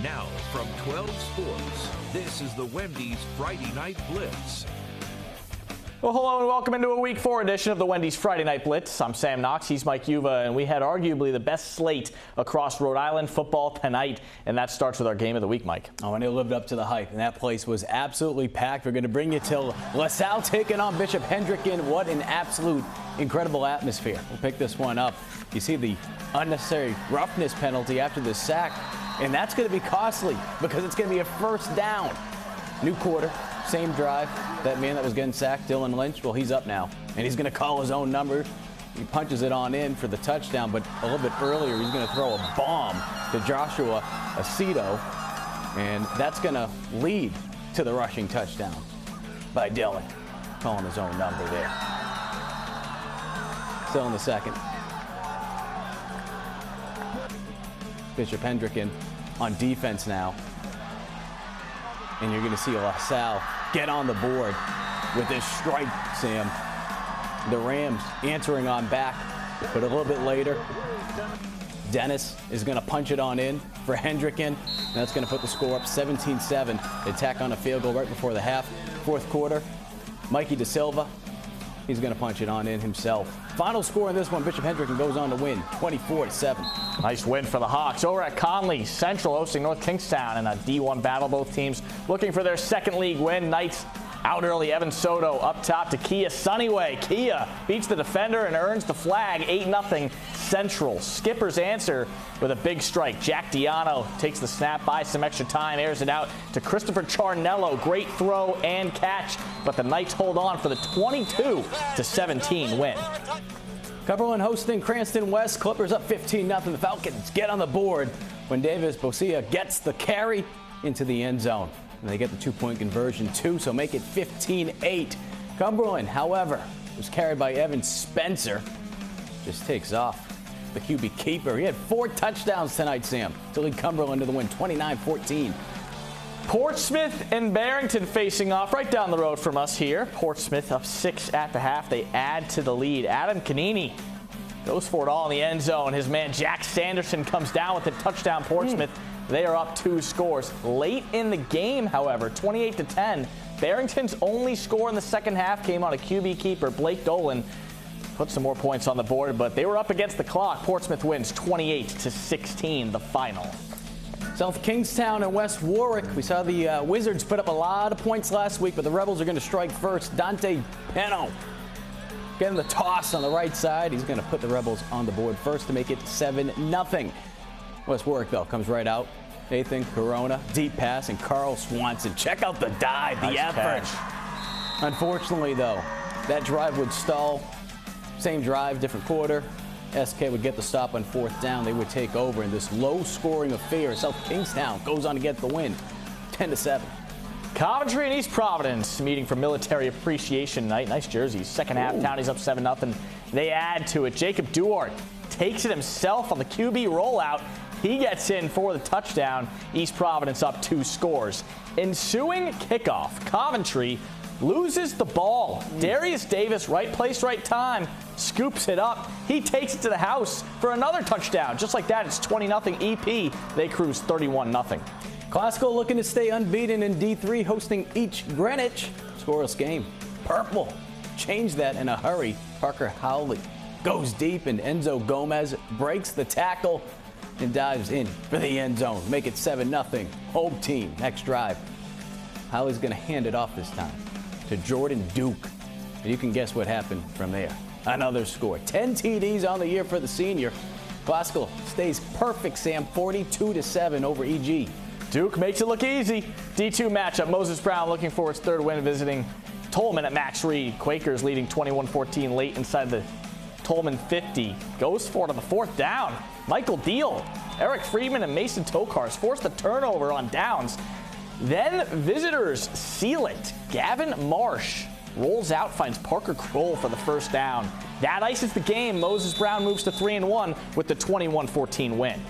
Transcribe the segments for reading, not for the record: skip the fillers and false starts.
Now from 12 Sports, this is the Wendy's Friday Night Blitz. Well, hello and welcome into a Week 4 edition of the Wendy's Friday Night Blitz. I'm Sam Knox, he's Mike Yuva, and we had arguably the best slate across Rhode Island football tonight, and that starts with our game of the week, Mike. Oh, and it lived up to the hype, and that place was absolutely packed. We're going to bring you to LaSalle taking on Bishop Hendricken. What an absolute incredible atmosphere. We'll pick this one up. You see the unnecessary roughness penalty after the sack, and that's going to be costly because it's going to be a first down. New quarter. Same drive. That man that was getting sacked, Dylan Lynch, well, he's up now, and he's going to call his own number. He punches it on in for the touchdown, but a little bit earlier, he's going to throw a bomb to Joshua Aceto, and that's going to lead to the rushing touchdown by Dylan, calling his own number there. Still in the second. Bishop Hendricken on defense now. And you're going to see LaSalle get on the board with this strike, Sam. The Rams answering on back, but a little bit later, Dennis is going to punch it on in for Hendricken, and that's going to put the score up 17-7. They tack on a field goal right before the half. Fourth quarter, Mikey DeSilva, he's going to punch it on in himself. Final score in this one, Bishop Hendricken goes on to win 24-7. Nice win for the Hawks. Over at Conley, Central hosting North Kingstown in a D1 battle. Both teams looking for their second league win. Knights out early. Evan Soto up top to Kia Sunnyway. Kia beats the defender and earns the flag. 8-0 Central. Skipper's answer with a big strike. Jack Diano takes the snap, buys some extra time, airs it out to Christopher Charnello. Great throw and catch, but the Knights hold on for the 22-17 win. Cumberland hosting Cranston West. Clippers up 15-0. The Falcons get on the board when Davis Bosia gets the carry into the end zone. And they get the two-point conversion too, so make it 15-8. Cumberland, however, was carried by Evan Spencer. Just takes off. The QB keeper. He had 4 touchdowns tonight, Sam, to lead Cumberland to the win, 29-14. Portsmouth and Barrington facing off right down the road from us here. Portsmouth up 6 at the half. They add to the lead. Adam Canini goes for it all in the end zone. His man Jack Sanderson comes down with a touchdown. Portsmouth, they are up 2 scores. Late in the game, however, 28-10. Barrington's only score in the second half came on a QB keeper, Blake Dolan. Put some more points on the board, but they were up against the clock. Portsmouth wins 28-16, the final. South Kingstown and West Warwick. We saw the Wizards put up a lot of points last week, but the Rebels are going to strike first. Dante Peno getting the toss on the right side. He's going to put the Rebels on the board first to make it 7-0. West Warwick, though, comes right out. Nathan Corona, deep pass, and Carl Swanson. Check out the dive, the effort. Catch. Unfortunately, though, that drive would stall. Same drive, different quarter. SK would get the stop on 4th down. They would take over in this low-scoring affair. South Kingstown goes on to get the win, 10-7. Coventry and East Providence meeting for military appreciation night. Nice jerseys. Second half, Townie's up 7-0. They add to it. Jacob Duarte takes it himself on the QB rollout. He gets in for the touchdown. East Providence up 2 scores. Ensuing kickoff, Coventry loses the ball. Darius Davis, right place, right time, scoops it up. He takes it to the house for another touchdown. Just like that, it's 20-0 EP. They cruise 31-0. Classical looking to stay unbeaten in D3, hosting each Greenwich. Scoreless game. Purple. Change that in a hurry. Parker Howley goes deep, and Enzo Gomez breaks the tackle and dives in for the end zone. Make it 7-0. Home team. Next drive. Howley's going to hand it off this time to Jordan Duke. And you can guess what happened from there. Another score. 10 TDs on the year for the senior. Classical stays perfect, Sam. 42-7 over EG. Duke makes it look easy. D2 matchup. Moses Brown looking for its 3rd win, visiting Tolman at Max Reed. Quakers leading 21-14 late inside the Tolman 50. Goes for it on the 4th down. Michael Deal, Eric Friedman, and Mason Tokars force the turnover on downs. Then visitors seal it. Gavin Marsh rolls out, finds Parker Kroll for the 1st down. That ices the game. Moses Brown moves to 3-1 with the 21-14 win.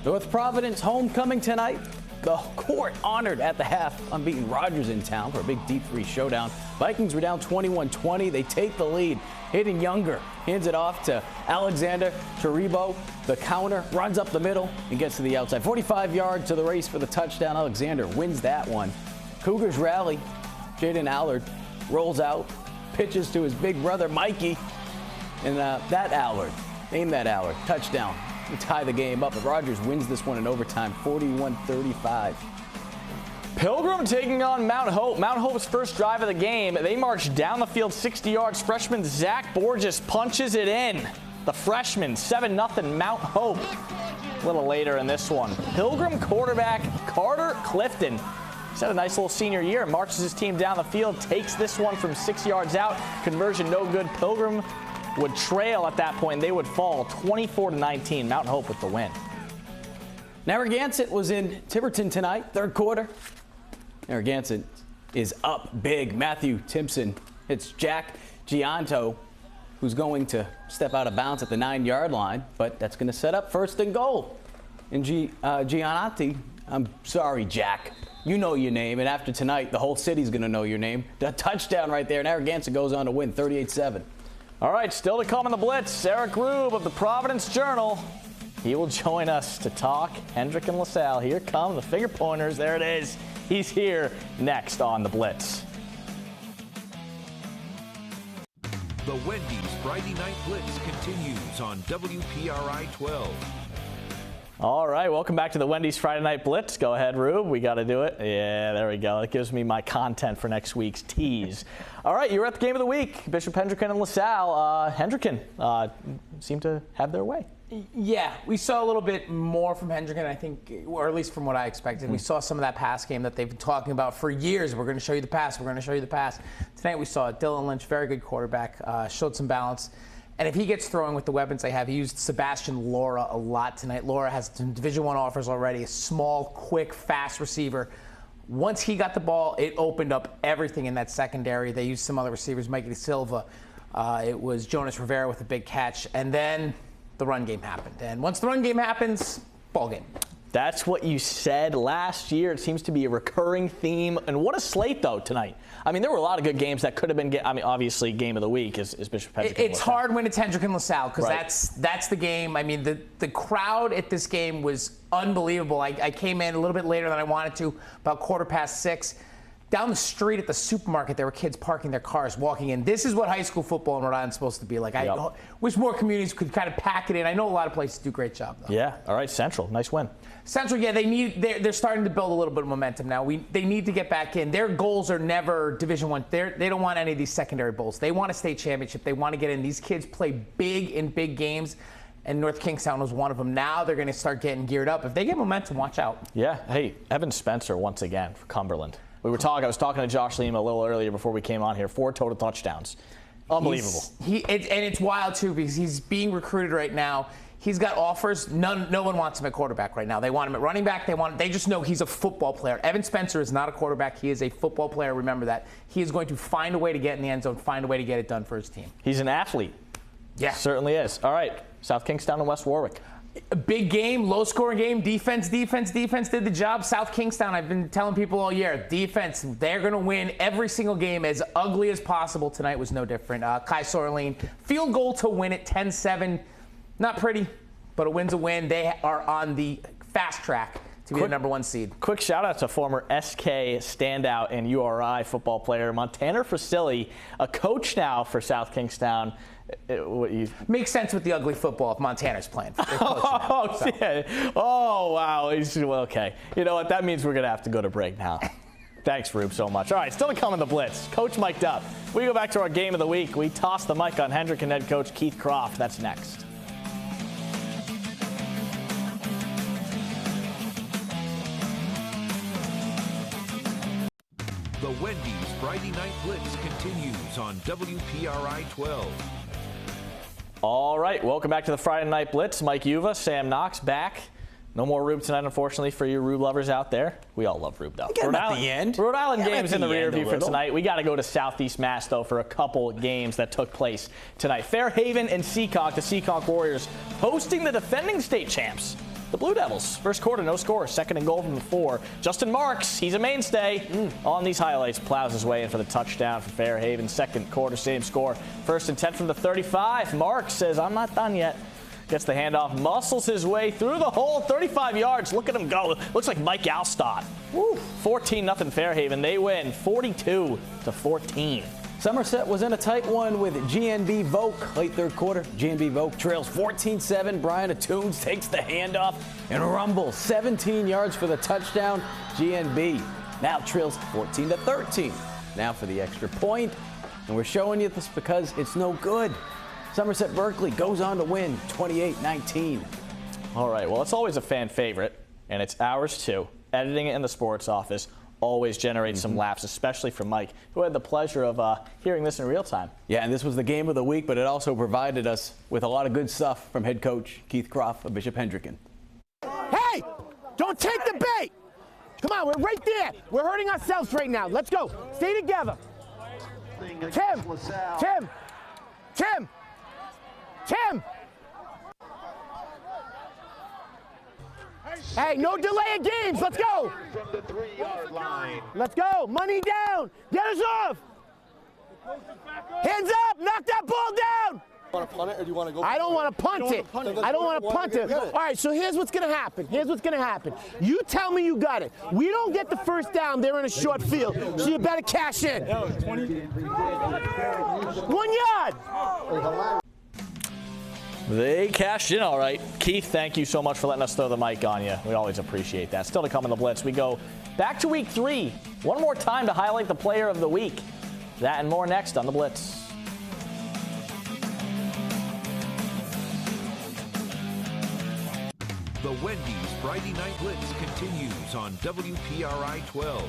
North Providence homecoming tonight. court honored at the half, unbeaten Rogers in town for a big deep freeze showdown. Vikings were down 21-20. They take the lead. Hitting Younger hands it off to Alexander Taribo. The counter runs up the middle and gets to the outside. 45 yards to the race for the touchdown. Alexander wins that one. Cougars rally. Jaden Allard rolls out, pitches to his big brother Mikey, and that Allard, name that Allard, touchdown. We tie the game up, but Rogers wins this one in overtime, 41-35. Pilgrim taking on Mount Hope. Mount Hope's first drive of the game. They march down the field 60 yards. Freshman Zach Borges punches it in. The freshman, 7-0 Mount Hope. A little later in this one, Pilgrim quarterback Carter Clifton. He's had a nice little senior year. Marches his team down the field, takes this one from 6 yards out. Conversion no good. Pilgrim would trail at that point, and they would fall 24-19. Mount Hope with the win. Narragansett was in Tiverton tonight, third quarter. Narragansett is up big. Matthew Timpson hits Jack Gianto, who's going to step out of bounds at the 9-yard line, but that's going to set up first and goal. And Giannotti, I'm sorry, Jack. You know your name, and after tonight, the whole city's going to know your name. The touchdown right there. Narragansett goes on to win 38-7. All right, still to come in the Blitz, Eric Rueb of the Providence Journal. He will join us to talk Hendrick and LaSalle. Here come the finger pointers. There it is. He's here next on the Blitz. The Wendy's Friday Night Blitz continues on WPRI 12. All right, welcome back to the Wendy's Friday Night Blitz. Go ahead, Rube. We got to do it. Yeah, there we go. That gives me my content for next week's tease. All right, you were at the game of the week. Bishop Hendricken and LaSalle. Hendricken seemed to have their way. Yeah, we saw a little bit more from Hendricken, I think, or at least from what I expected. We saw some of that pass game that they've been talking about for years. We're going to show you the pass. We're going to show you the pass. Tonight we saw Dylan Lynch, very good quarterback, showed some balance. And if he gets throwing with the weapons they have, he used Sebastian Laura a lot tonight. Laura has some Division I offers already, a small, quick, fast receiver. Once he got the ball, it opened up everything in that secondary. They used some other receivers, Mikey Silva. It was Jonas Rivera with a big catch. And then the run game happened. And once the run game happens, ball game. That's what you said last year. It seems to be a recurring theme. And what a slate, though, tonight. I mean, there were a lot of good games that could have been, obviously, game of the week is Bishop Hendricken. It's hard when it's Hendrick and LaSalle because that's the game. I mean, the crowd at this game was unbelievable. I came in a little bit later than I wanted to, about 6:15. Down the street at the supermarket, there were kids parking their cars, walking in. This is what high school football in Rhode Island is supposed to be like. I wish more communities could kind of pack it in. I know a lot of places do a great job, though. Yeah. All right, Central. Nice win. Central, yeah, they're starting to build a little bit of momentum now. They need to get back in. Their goals are never Division I. They don't want any of these secondary bowls. They want a state championship. They want to get in. These kids play big in big games, and North Kingstown was one of them. Now they're going to start getting geared up. If they get momentum, watch out. Yeah. Hey, Evan Spencer once again for Cumberland. I was talking to Josh Lima a little earlier before we came on here. 4 total touchdowns. Unbelievable. And it's wild, too, because he's being recruited right now. He's got offers. No one wants him at quarterback right now. They want him at running back. They just know he's a football player. Evan Spencer is not a quarterback. He is a football player. Remember that. He is going to find a way to get in the end zone, find a way to get it done for his team. He's an athlete. Yeah. Certainly is. All right. South Kingstown and West Warwick. A big game, low-scoring game. Defense did the job. South Kingstown, I've been telling people all year, defense, they're going to win every single game as ugly as possible. Tonight was no different. Kai Sorlin, field goal to win it, 10-7. Not pretty, but a win's a win. They are on the fast track to be the number 1 seed. Quick shout-out to former SK standout and URI football player Montana Frasili, a coach now for South Kingstown. Makes sense with the ugly football if Montana's playing. Oh, wow. Okay. You know what? That means we're going to have to go to break now. Thanks, Rube, so much. All right, still to come in the Blitz. Coach mic'd up. We go back to our game of the week. We toss the mic on Hendricken head coach Keith Croft. That's next. The Wendy's Friday Night Blitz continues on WPRI 12. All right, welcome back to the Friday Night Blitz. Mike Uva, Sam Knox back. No more Rube tonight, unfortunately, for you Rube lovers out there. We all love Rube, though. Rhode Island, Rhode Island games in the rear view for tonight. We got to go to Southeast Mass, though, for a couple games that took place tonight. Fairhaven and Seekonk, the Seekonk Warriors, hosting the defending state champs, the Blue Devils. First quarter, no score. Second and goal from the 4. Justin Marks, he's a mainstay on these highlights. Plows his way in for the touchdown for Fairhaven. Second quarter, same score. First and 10 from the 35. Marks says, I'm not done yet. Gets the handoff, muscles his way through the hole, 35 yards. Look at him go. Looks like Mike Alstott. 14-0 Fairhaven. They win 42-14. Somerset was in a tight one with GNB Voke late third quarter. GNB Voke trails 14-7. Brian Atunes takes the handoff and rumbles 17 yards for the touchdown. GNB now trails 14-13. Now for the extra point. And we're showing you this because it's no good. Somerset Berkeley goes on to win 28-19. All right, well, it's always a fan favorite, and it's ours too. Editing it in the sports office always generates some laughs, especially from Mike, who had the pleasure of hearing this in real time. Yeah, and this was the game of the week, but it also provided us with a lot of good stuff from head coach Keith Croft of Bishop Hendricken. Hey, don't take the bait. Come on, we're right there. We're hurting ourselves right now. Let's go. Stay together. Tim. Hey, no delay of games. Let's go. From the 3-yard line. Let's go. Money down. Get us off. Hands up. Knock that ball down. Want to punt it or do you want to go? I don't want to punt it. I don't want to punt it. All right, so here's what's going to happen. You tell me you got it. We don't get the first down. They're in a short field, so you better cash in. 1 yard. They cashed in all right. Keith, thank you so much for letting us throw the mic on you. We always appreciate that. Still to come in the Blitz. We go back to week 3. One more time to highlight the player of the week. That and more next on the Blitz. The Wendy's Friday Night Blitz continues on WPRI 12.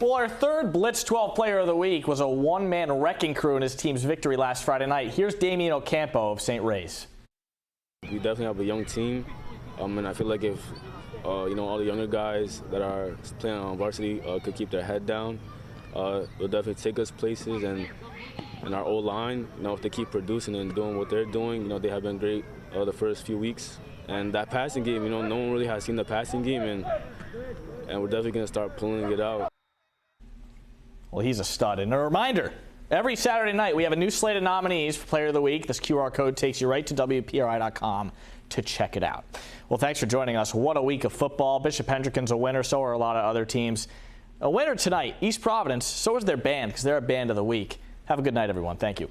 Well, our third Blitz 12 player of the week was a one-man wrecking crew in his team's victory last Friday night. Here's Damian Ocampo of St. Ray's. We definitely have a young team, and I feel like if all the younger guys that are playing on varsity could keep their head down, they'll definitely take us places. And our O-line, if they keep producing and doing what they're doing, they have been great the first few weeks. And that passing game, no one really has seen the passing game, and we're definitely going to start pulling it out. Well, he's a stud. And a reminder, every Saturday night we have a new slate of nominees for Player of the Week. This QR code takes you right to WPRI.com to check it out. Well, thanks for joining us. What a week of football. Bishop Hendricken's a winner, so are a lot of other teams. A winner tonight, East Providence, so is their band, because they're a band of the week. Have a good night, everyone. Thank you.